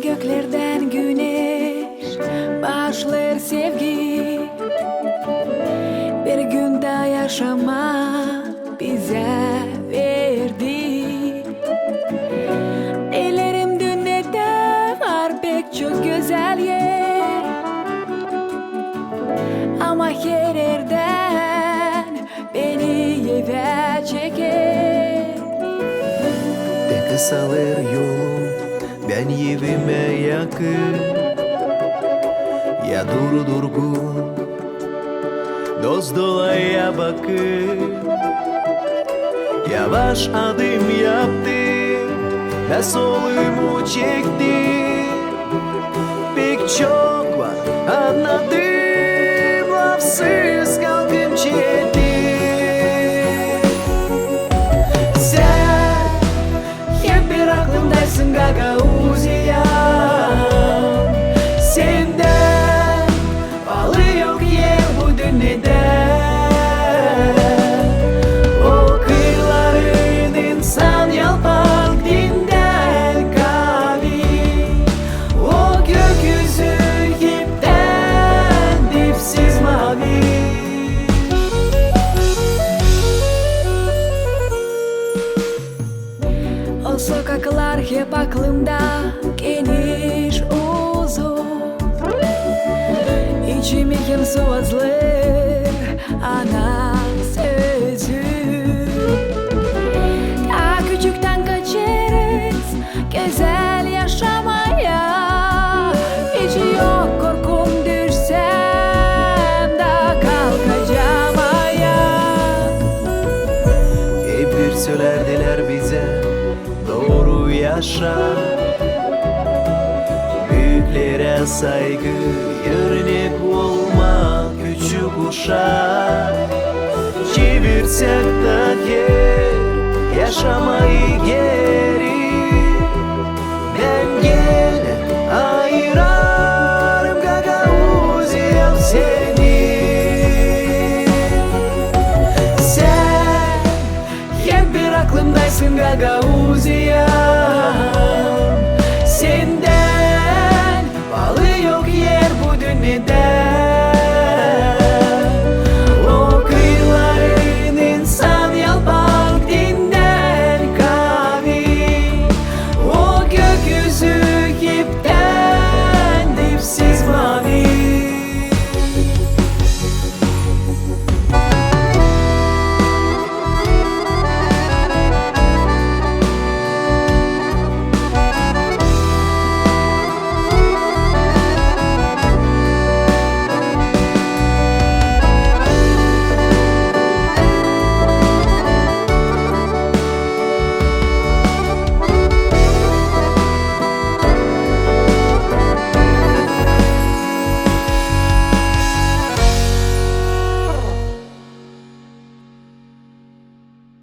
göklerden güneş başlar sevgi. Bir gün daha yaşama bize verdi. Ellerim dünyada var pek çok güzel yer, ama her yerden beni eve çeker. De kısalır yolum ben evime yakın, ya durgun dost dolaya bakın. Yavaş adım yaptım ve solumu çektim. Pek çok var anladım, lafsız kalbim çekti. Sen hep bir aklımdaysın Gagauzya. Senden bağlı yok yer bu dünyada. O kıyıların insan yalpak dinden kavi. O gökyüzü hepten dipsiz mavi. O sokaklar hep aklımda, geniş uzun. İçimi kim sıvazlar ana sözü. Ta küçükten kaçarız güzel yaşamaya. Hiç yok korkum, düşsem da kalkacağım ayağa. Hep bir söylerdiler bize doğru yaşa. Büyüklere saygı, örnek olma küçük uşak. Çevirsek de yer yaşamayı